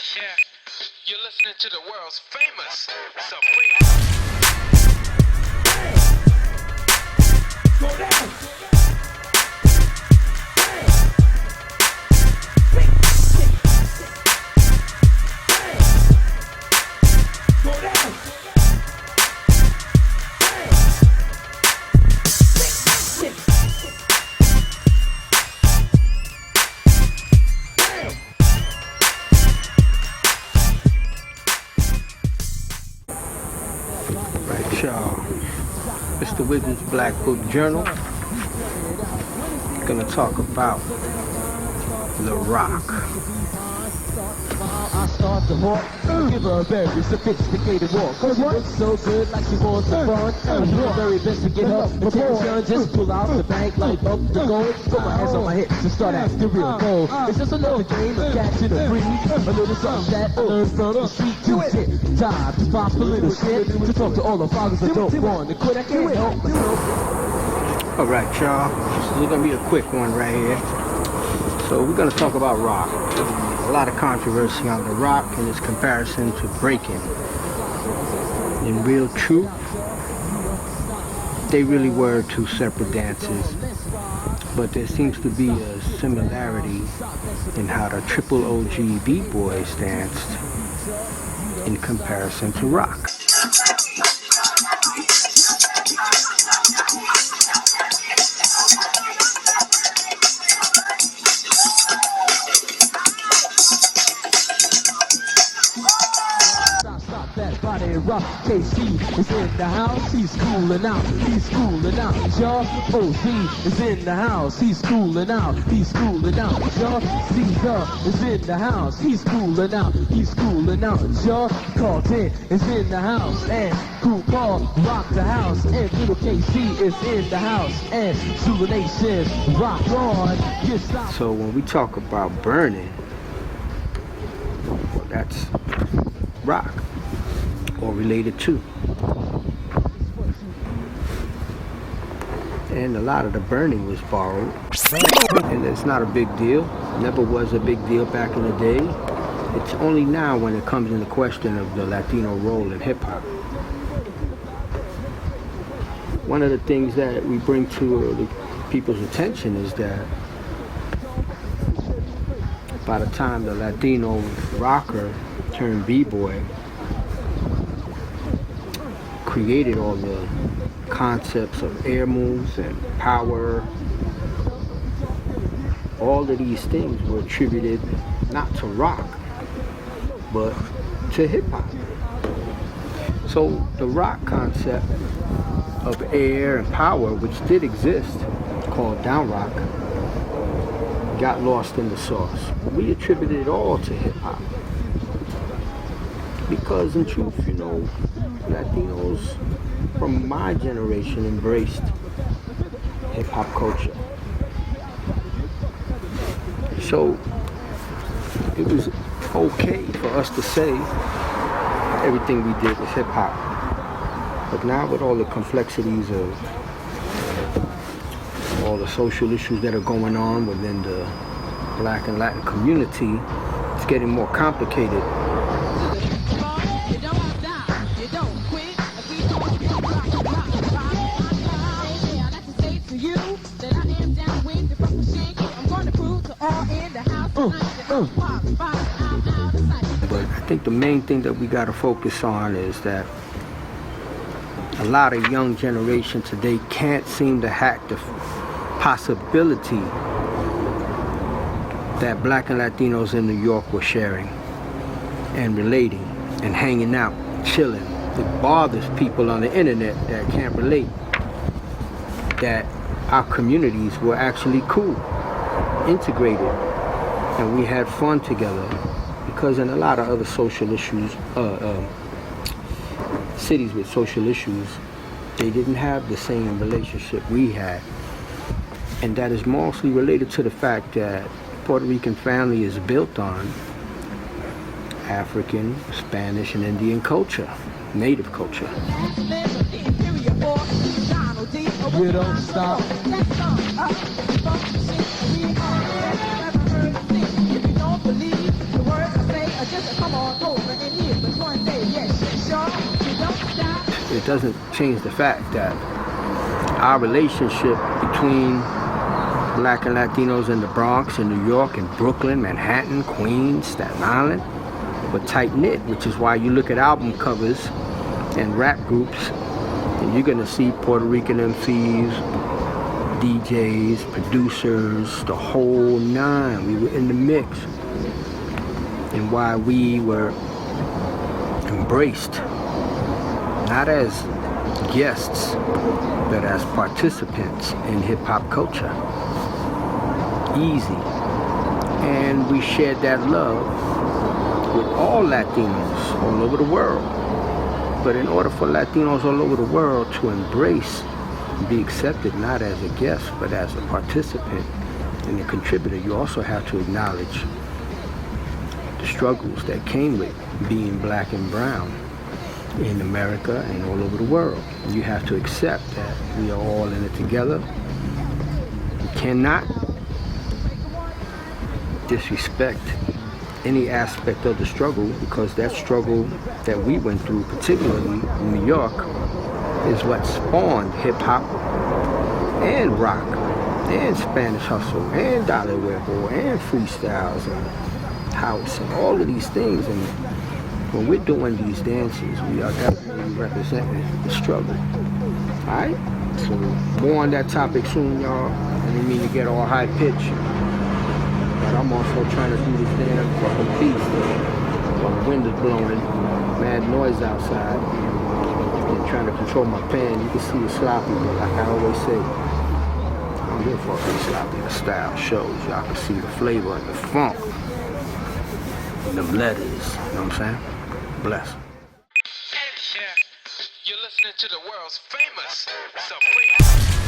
Yeah, you're listening to the world's famous Supreme. Go down. Right, y'all. Mr. Wiggles' Black Book Journal. Gonna talk about The Rock. I start to walk, give her a very sophisticated walk. Cause she looks so good like she wants some fun. I do the very best to get her attention. Just pull out the bank like up the gold. Put my hands on my hips and start acting real cold. It's just another game of catching a breeze. A little something that I learned from the street to sit. Time to pop a little shit. To talk to all the fathers that don't want to quit. I can't help myself. Alright, y'all. This is gonna be a quick one right here. So we're gonna talk about rock. A lot of controversy on the rock and its comparison to breaking. In real truth, they really were two separate dances, but there seems to be a similarity in how the triple OG B-boys danced in comparison to rock. Rock KC is in the house, he's cooling out, he's cooling out. Y'all, OZ is in the house, he's cooling out, he's cooling out. Y'all, Caesar is in the house, he's cooling out, he's cooling out. Y'all, Carlton is in the house, and Cool Paul rock the house, and little KC is in the house, and Zulu Nation rock on. So when we talk about burning, well, that's rock. Or related to. And a lot of the burning was borrowed, and it's not a big deal. Never was a big deal back in the day. It's only now when it comes into question of the Latino role in hip-hop. One of the things that we bring to the people's attention is that by the time the Latino rocker turned B-boy created all the concepts of air moves and power, all of these things were attributed not to rock, but to hip-hop. So the rock concept of air and power, which did exist, called down rock, got lost in the sauce. We attributed it all to hip-hop. Because in truth, you know, Latinos from my generation embraced hip-hop culture. So it was okay for us to say everything we did was hip-hop. But now with all the complexities of all the social issues that are going on within the Black and Latin community, it's getting more complicated. But I think the main thing that we got to focus on is that a lot of young generation today can't seem to hack the possibility that Black and Latinos in New York were sharing and relating and hanging out, chilling. It bothers people on the internet that can't relate that our communities were actually cool, integrated, and we had fun together. Because in a lot of other social issues, cities with social issues, they didn't have the same relationship we had. And that is mostly related to the fact that Puerto Rican family is built on African, Spanish, and Indian culture, native culture. You don't stop. If you don't believe the words I say are just start over and here, but one day, yes, y'all, you don't stop. It doesn't change the fact that our relationship between Black and Latinos in the Bronx, in New York, in Brooklyn, Manhattan, Queens, Staten Island, were tight-knit, which is why you look at album covers and rap groups, and you're gonna see Puerto Rican MCs, DJs, producers, the whole nine. We were in the mix. And why we were embraced, not as guests, but as participants in hip-hop culture. Easy. And we shared that love with all Latinos all over the world. But in order for Latinos all over the world to embrace and be accepted not as a guest, but as a participant and a contributor, you also have to acknowledge the struggles that came with being black and brown in America and all over the world. You have to accept that we are all in it together. You cannot disrespect any aspect of the struggle, because that struggle that we went through, particularly in New York, is what spawned hip-hop and rock and Spanish hustle and Dolly Huevo and freestyles and house and all of these things. And when we're doing these dances, we are definitely representing the struggle. Alright? So more on that topic soon, y'all. I didn't mean to get all high pitched, but I'm also trying to do this damn fucking piece while the wind is blowing, mad noise outside, and trying to control my pen. You can see it's sloppy, but like I always say, I don't give a fuck if it's sloppy. The style shows. Y'all can see the flavor and the funk and them letters. You know what I'm saying? Bless. Yeah, you're listening to the world's famous Supreme.